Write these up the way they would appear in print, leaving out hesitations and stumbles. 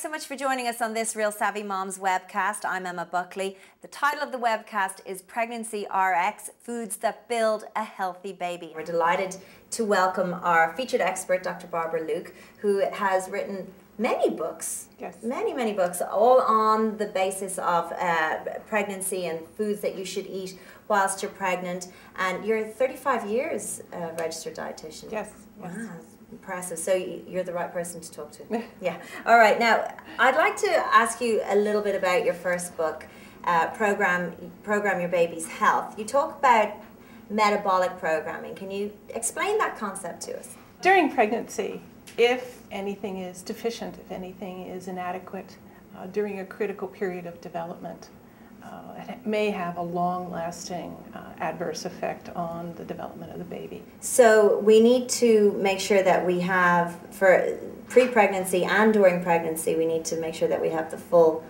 so much for joining us on this Real Savvy Moms webcast. I'm Emma Buckley. The title of the webcast is Pregnancy RX, Foods That Build a Healthy Baby. We're delighted to welcome our featured expert, Dr. Barbara Luke, who has written many books, many books, all on the basis of pregnancy and foods that you should eat whilst you're pregnant. And you're 35 years registered dietitian. Yes. Wow. Impressive. So you're the right person to talk to. Yeah. All right. Now, I'd like to ask you a little bit about your first book, Program Your Baby's Health. You talk about metabolic programming. Can you explain that concept to us? During pregnancy, if anything is deficient, if anything is inadequate during a critical period of development, it may have a long-lasting adverse effect on the development of the baby. So we need to make sure that we have, for pre-pregnancy and during pregnancy, we need to make sure that we have the full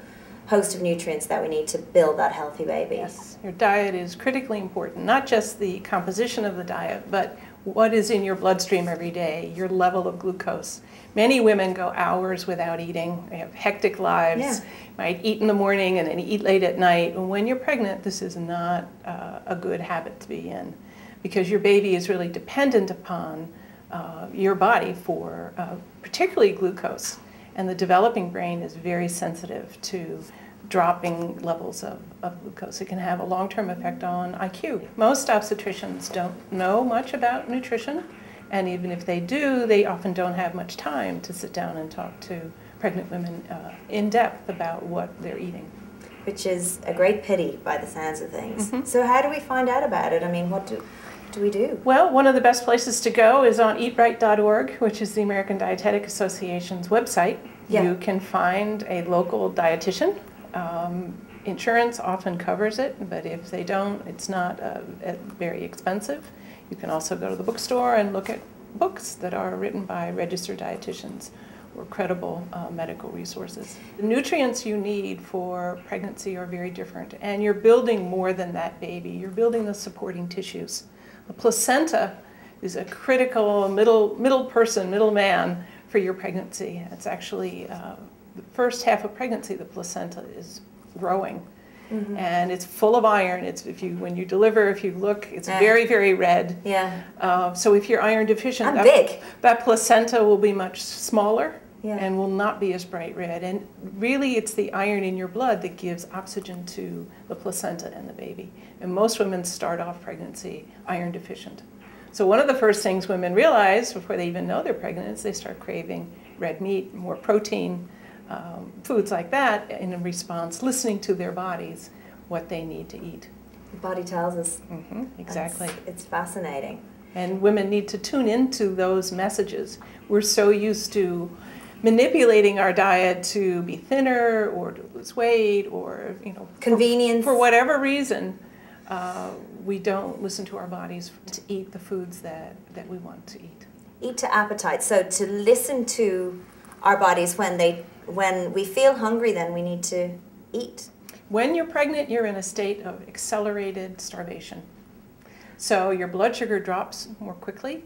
host of nutrients that we need to build that healthy baby. Yes, your diet is critically important, not just the composition of the diet, but what is in your bloodstream every day, your level of glucose. Many women go hours without eating. They have hectic lives, might eat in the morning and then eat late at night. And when you're pregnant, this is not a good habit to be in, because your baby is really dependent upon your body for particularly glucose. And the developing brain is very sensitive to dropping levels of glucose. It can have a long-term effect on IQ. Most obstetricians don't know much about nutrition, and even if they do, they often don't have much time to sit down and talk to pregnant women in depth about what they're eating. Which is a great pity by the sounds of things. Mm-hmm. So how do we find out about it? I mean, what do we do? Well, one of the best places to go is on eatright.org, which is the American Dietetic Association's website. Yeah. You can find a local dietitian. Insurance often covers it, but if they don't, it's not very expensive. You can also go to the bookstore and look at books that are written by registered dietitians or credible medical resources. The nutrients you need for pregnancy are very different, and you're building more than that baby. You're building the supporting tissues. The placenta is a critical middle man for your pregnancy. It's actually the first half of pregnancy, the placenta is growing. Mm-hmm. And it's full of iron. When you deliver, if you look, it's very, very red. Yeah. So if you're iron deficient, that placenta will be much smaller and will not be as bright red. And really, it's the iron in your blood that gives oxygen to the placenta and the baby. And most women start off pregnancy iron deficient. So one of the first things women realize before they even know they're pregnant is they start craving red meat, more protein, foods like that, in response, listening to their bodies, what they need to eat. The body tells us. Mm-hmm, exactly. It's fascinating. And women need to tune into those messages. We're so used to manipulating our diet to be thinner or to lose weight or, convenience. For whatever reason, we don't listen to our bodies to eat the foods that we want to eat. Eat to appetite. So to listen to our bodies when we feel hungry, then we need to eat. When you're pregnant, you're in a state of accelerated starvation. So your blood sugar drops more quickly,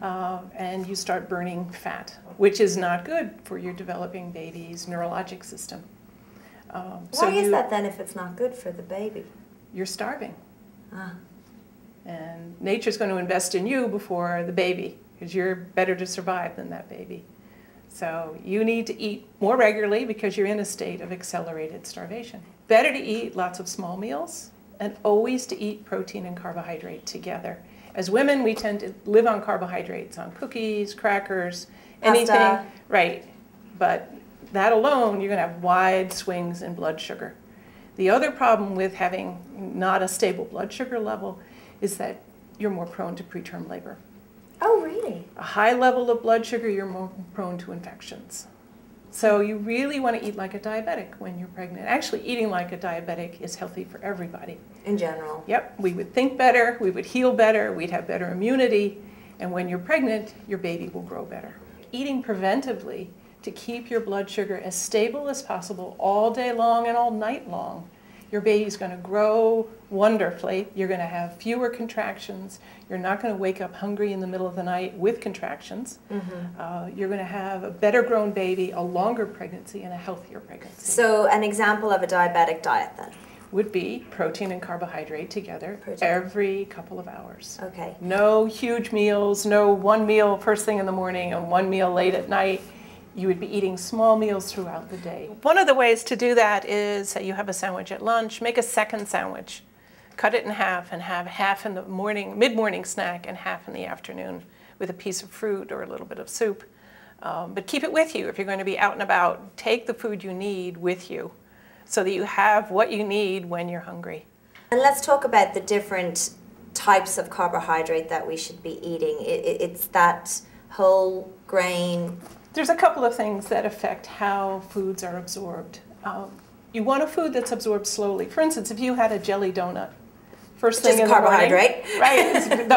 and you start burning fat, which is not good for your developing baby's neurologic system. Why is that then if it's not good for the baby? You're starving. And nature's going to invest in you before the baby, because you're better to survive than that baby. So you need to eat more regularly because you're in a state of accelerated starvation. Better to eat lots of small meals and always to eat protein and carbohydrate together. As women, we tend to live on carbohydrates, on cookies, crackers, anything. Right. But that alone, you're going to have wide swings in blood sugar. The other problem with having not a stable blood sugar level is that you're more prone to preterm labor. Oh, really? A high level of blood sugar, you're more prone to infections. So you really want to eat like a diabetic when you're pregnant. Actually, eating like a diabetic is healthy for everybody. In general? Yep. We would think better, we would heal better, we'd have better immunity, and when you're pregnant, your baby will grow better. Eating preventively to keep your blood sugar as stable as possible all day long and all night long your baby's going to grow wonderfully. You're going to have fewer contractions. You're not going to wake up hungry in the middle of the night with contractions. You're going to have a better grown baby, a longer pregnancy, and a healthier pregnancy. So an example of a diabetic diet then? Would be protein and carbohydrate together every couple of hours. Okay. No huge meals, no one meal first thing in the morning and one meal late at night. You would be eating small meals throughout the day. One of the ways to do that is, say you have a sandwich at lunch, make a second sandwich. Cut it in half and have half in the morning, mid-morning snack and half in the afternoon with a piece of fruit or a little bit of soup. But keep it with you. If you're going to be out and about, take the food you need with you so that you have what you need when you're hungry. And let's talk about the different types of carbohydrate that we should be eating. It's that whole grain. There's a couple of things that affect how foods are absorbed. You want a food that's absorbed slowly. For instance, if you had a jelly donut, first thing in the morning, right?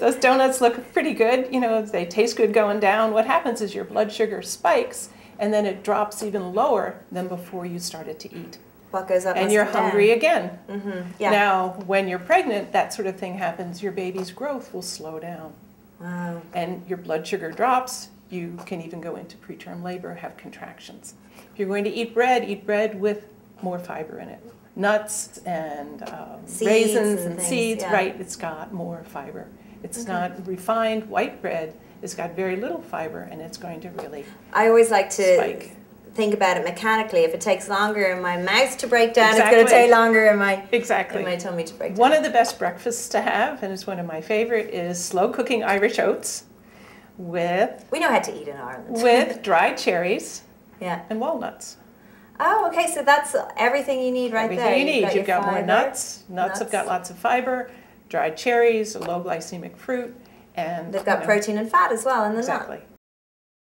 Those donuts look pretty good. You know, they taste good going down. What happens is your blood sugar spikes, and then it drops even lower than before you started to eat. What goes up and you're hungry again. Yeah. Now, when you're pregnant, that sort of thing happens. Your baby's growth will slow down. Wow. And your blood sugar drops. You can even go into preterm labor, have contractions. If you're going to eat bread with more fiber in it. Nuts and raisins and seeds, yeah. Right, it's got more fiber. It's not refined white bread. It's got very little fiber, and it's going to really I always like to spike. Think about it mechanically. If it takes longer in my mouth to break down, Exactly. it's going to take longer in my Exactly. tummy to break down. One of the best breakfasts to have, and it's one of my favorite, is slow cooking Irish oats with We know how to eat in Ireland. with dried cherries Yeah. and walnuts. Oh, okay. So that's everything you need right there. Everything you need. You've your got more fiber. nuts. Nuts have got lots of fiber, dried cherries, a low glycemic fruit, and They've got protein and fat as well in the nut. exactly.